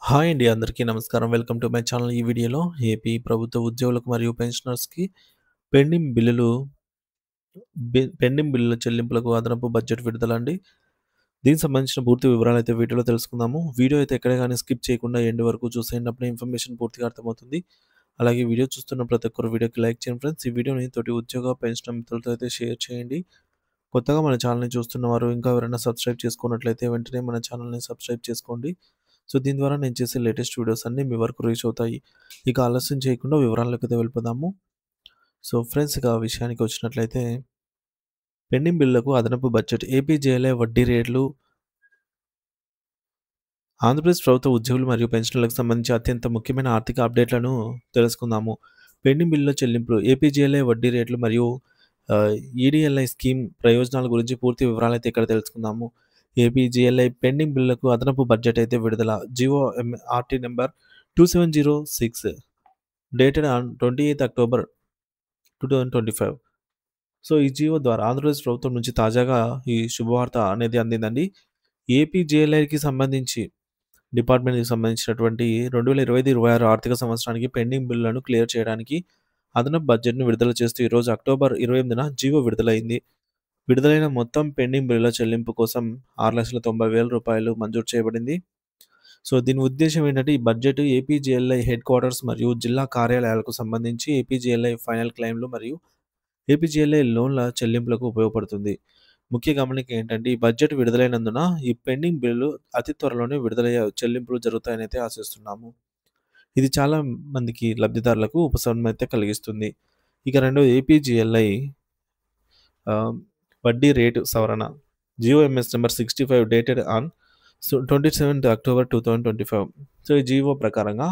Hi అండి. అందరికీ నమస్కారం. Welcome to my channel. ఈ వీడియోలో ఏపీ ప్రభుత్వ ఉద్యోగులకు మరియు పెన్షనర్స్‌కి పెండింగ్ బిల్లులు పెండింగ్ బిల్లుల చెల్లింపులకు అదనపు బడ్జెట్ విడుదల అండి. దీనికి సంబంధించిన పూర్తి వివరాలైతే వీడియోలో తెలుసుకుందాము. వీడియో అయితే ఎక్కడ గాని స్కిప్ చేయకుండా ఎండ్ వరకు చూసేయండి. అప్పుడే ఇన్ఫర్మేషన్ పూర్తిగా అర్థమవుతుంది. అలాగే వీడియో చూస్తున్న ప్రతి ఒక్కరు వీడియోకి లైక్ చేయండి ఫ్రెండ్స్. ఈ వీడియోని తోటి ఉద్యోగ, పెన్షనర్ మిత్రులతో అయితే షేర్ చేయండి. కొత్తగా మన ఛానల్‌ని చూస్తున్నవారు ఇంకా ఎవరైనా సబ్స్క్రైబ్ చేసుకున్నట్లయితే వెంటనే మన ఛానల్‌ని సబ్స్క్రైబ్ చేసుకోండి. సో, దీని ద్వారా నేను చేసే లేటెస్ట్ వీడియోస్ అన్నీ మీ వరకు రీచ్ అవుతాయి. ఇక ఆలస్యం చేయకుండా వివరాల్లోకైతే వెళ్ళిపోదాము. సో, ఫ్రెండ్స్ ఇక విషయానికి వచ్చినట్లయితే పెండింగ్ బిల్లులకు అదనపు బడ్జెట్ ఏపీజేఎల్ఐ వడ్డీ రేట్లు ఆంధ్రప్రదేశ్ ప్రభుత్వ ఉద్యోగులు మరియు పెన్షనర్లకు సంబంధించి అత్యంత ముఖ్యమైన ఆర్థిక అప్డేట్లను తెలుసుకుందాము. పెండింగ్ బిల్లుల చెల్లింపులు ఏపీజేఎల్ఐ వడ్డీ రేట్లు మరియు ఈడీఎల్ఐ స్కీమ్ ప్రయోజనాల గురించి పూర్తి వివరాలైతే ఇక్కడ తెలుసుకుందాము. ఏపీజీఎల్ఐ పెండింగ్ బిల్లులకు అదనపు బడ్జెట్ అయితే విడుదల. RT number 2706 dated on 28 October 2025. So, ఈ జీవో ద్వారా ఆంధ్రప్రదేశ్ ప్రభుత్వం నుంచి తాజాగా ఈ శుభవార్త అనేది అందిందండి. ఏపీజేఎల్ఐకి సంబంధించి డిపార్ట్మెంట్‌కి సంబంధించినటువంటి 2025-26 ఆర్థిక సంవత్సరానికి పెండింగ్ బిల్లులను క్లియర్ చేయడానికి అదనపు బడ్జెట్‌ను విడుదల చేస్తూ ఈరోజు అక్టోబర్ 28న జీవో విడుదలైంది. విడుదలైన మొత్తం పెండింగ్ బిల్లుల చెల్లింపు కోసం రూ. 6,90,000 మంజూరు చేయబడింది. సో, దీని ఉద్దేశ్యం ఏంటంటే, ఈ బడ్జెట్ ఏపీజేఎల్ఐ హెడ్ క్వార్టర్స్ మరియు జిల్లా కార్యాలయాలకు సంబంధించి ఏపీజేఎల్ఐ ఫైనల్ క్లెయిమ్‌లు మరియు ఏపీజేఎల్ఐ లోన్ల చెల్లింపులకు ఉపయోగపడుతుంది. ముఖ్య గమనిక ఏంటంటే, ఈ బడ్జెట్ విడుదలైనందున ఈ పెండింగ్ బిల్లులు అతి త్వరలోనే విడుదలయ్యే చెల్లింపులు జరుగుతాయనైతే ఆశిస్తున్నాము. ఇది చాలా మందికి లబ్ధిదారులకు ఉపశమనం అయితే కలిగిస్తుంది. ఇక రెండోది ఏపీజీఎల్ఐ ఆహ్, వడ్డీ రేటు సవరణ. GOMs number 65 dated on 27th October 2025. So, ఈ జీవో ప్రకారంగా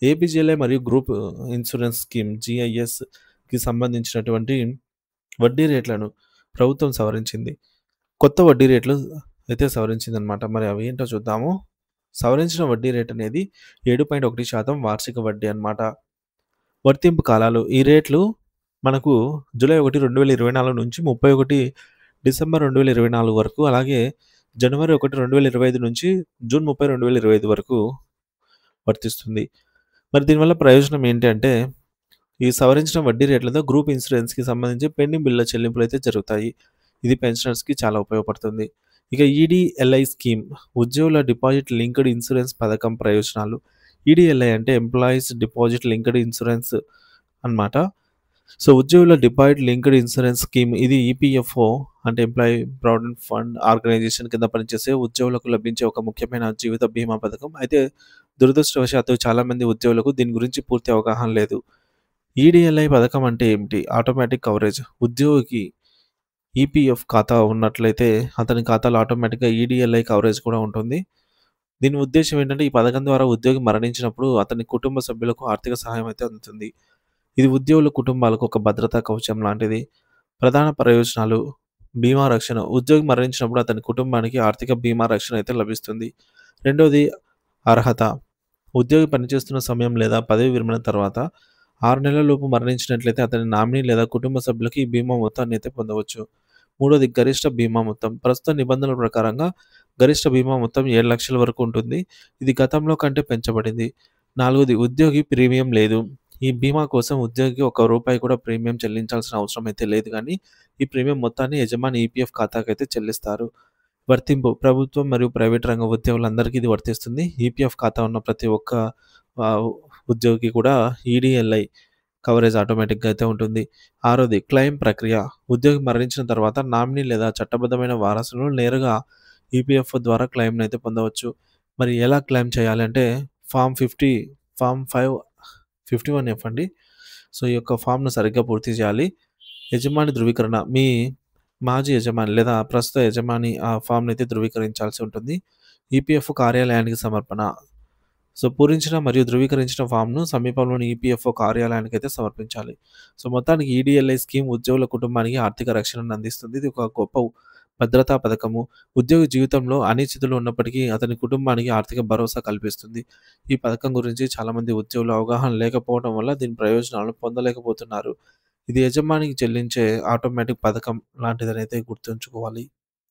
ఏపీజీఎల్ఐ మరియు గ్రూప్ ఇన్సూరెన్స్ స్కీమ్ జీఐఎస్‌కి సంబంధించినటువంటి వడ్డీ రేట్లను ప్రభుత్వం సవరించింది. కొత్త వడ్డీ రేట్లు అయితే సవరించిందనమాట. మరి అవి ఏంటో చూద్దాము. సవరించిన వడ్డీ రేట్ అనేది 7.1% వార్షిక వడ్డీ అనమాట. వర్తింపు కాలాలు ఈ రేట్లు మనకు జూలై 1, 2024 నుంచి 31 డిసెంబర్ 2024 వరకు, అలాగే జనవరి 1, 2025 నుంచి జూన్ 30, 2025 వరకు వర్తిస్తుంది. మరి దీనివల్ల ప్రయోజనం ఏంటి అంటే, ఈ సవరించిన వడ్డీ రేట్లతో గ్రూప్ ఇన్సూరెన్స్‌కి సంబంధించి పెండింగ్ బిల్లుల చెల్లింపులైతే జరుగుతాయి. ఇది పెన్షనర్స్‌కి చాలా ఉపయోగపడుతుంది. ఇక ఈడీఎల్ఐ స్కీమ్ ఉద్యోగుల డిపాజిట్ లింక్డ్ ఇన్సూరెన్స్ పథకం ప్రయోజనాలు. ఈడీఎల్ఐ అంటే ఎంప్లాయీస్ డిపాజిట్ లింక్డ్ ఇన్సూరెన్స్ అన్నమాట. సో, ఉద్యోగుల డిపాజిట్ లింక్డ్ ఇన్సూరెన్స్ స్కీమ్ ఇది ఈపీఎఫ్ఓ అంటే ఎంప్లాయీ ప్రావిడెంట్ ఫండ్ ఆర్గనైజేషన్ కింద పనిచేసే ఉద్యోగులకు లభించే ఒక ముఖ్యమైన జీవిత బీమా పథకం. అయితే దురదృష్టవశాత్తు చాలామంది ఉద్యోగులకు దీని గురించి పూర్తి అవగాహన లేదు. ఈడీఎల్ఐ పథకం అంటే ఏమిటి? Automatic coverage. ఉద్యోగికి ఈపీఎఫ్ ఖాతా ఉన్నట్లయితే అతని ఖాతాలో ఆటోమేటిక్‌గా ఈడీఎల్ఐ కవరేజ్ కూడా ఉంటుంది. దీని ఉద్దేశ్యం ఏంటంటే, ఈ పథకం ద్వారా ఉద్యోగి మరణించినప్పుడు అతని కుటుంబ సభ్యులకు ఆర్థిక సహాయం అయితే అందుతుంది. ఇది ఉద్యోగుల కుటుంబాలకు ఒక భద్రతా కవచం లాంటిది. ప్రధాన ప్రయోజనాలు బీమా రక్షణ. ఉద్యోగి మరణించినప్పుడు అతని కుటుంబానికి ఆర్థిక బీమా రక్షణ అయితే లభిస్తుంది. రెండోది అర్హత. ఉద్యోగి పనిచేస్తున్న సమయం లేదా పదవి విరమణ తర్వాత 6 నెలల లోపు మరణించినట్లయితే అతని నామినీ లేదా కుటుంబ సభ్యులకి ఈ బీమా మొత్తాన్ని అయితే పొందవచ్చు. మూడోది గరిష్ట బీమా మొత్తం. ప్రస్తుత నిబంధనల ప్రకారంగా గరిష్ట బీమా మొత్తం 7,00,000 వరకు ఉంటుంది. ఇది గతంలో కంటే పెంచబడింది. నాలుగోది ఉద్యోగి ప్రీమియం లేదు. ఈ బీమా కోసం ఉద్యోగికి ₹1 కూడా ప్రీమియం చెల్లించాల్సిన అవసరం అయితే లేదు గానీ, ఈ ప్రీమియం మొత్తాన్ని యజమాని ఈపీఎఫ్ ఖాతాకైతే చెల్లిస్తారు. వర్తింపు ప్రభుత్వం మరియు ప్రైవేట్ రంగ ఉద్యోగులందరికీ ఇది వర్తిస్తుంది. ఈపీఎఫ్ ఖాతా ఉన్న ప్రతి ఒక్క ఆహ్, ఉద్యోగికి కూడా ఈడీఎల్ఐ కవరేజ్ ఆటోమేటిక్‌గా అయితే ఉంటుంది. ఆరోది క్లెయిమ్ ప్రక్రియ. ఉద్యోగి మరణించిన తర్వాత నామినీ లేదా చట్టబద్ధమైన వారసులు నేరుగా ఈపీఎఫ్ఓ ద్వారా క్లెయిమ్‌నైతే పొందవచ్చు. మరి ఎలా క్లెయిమ్ చేయాలి అంటే ఫార్మ్ 50 ఫార్మ్ 51ఎఫ్ అండి. సో, ఈ యొక్క ఫార్మ్‌ను సరిగ్గా పూర్తి చేయాలి. యజమాని ధృవీకరణ. మీ మాజీ యజమాని లేదా ప్రస్తుత యజమాని ఆ ఫార్మ్‌నైతే ధృవీకరించాల్సి ఉంటుంది. ఈపీఎఫ్ఓ కార్యాలయానికి సమర్పణ. సో, పూరించిన మరియు ధృవీకరించిన ఫామ్‌ను సమీపంలోని ఈపీఎఫ్ఓ కార్యాలయానికైతే సమర్పించాలి. సో, మొత్తానికి ఈడీఎల్ఐ స్కీమ్ ఉద్యోగుల కుటుంబానికి ఆర్థిక రక్షణను అందిస్తుంది. ఇది ఒక గొప్ప భద్రతా పథకము. ఉద్యోగి జీవితంలో అనిశ్చితులు ఉన్నప్పటికీ అతని కుటుంబానికి ఆర్థిక భరోసా కల్పిస్తుంది. ఈ పథకం గురించి చాలామంది ఉద్యోగులు అవగాహన లేకపోవడం వల్ల దీని ప్రయోజనాలను పొందలేకపోతున్నారు. ఇది యజమానికి చెల్లించే ఆటోమేటిక్ పథకం లాంటిదనైతే గుర్తుంచుకోవాలి.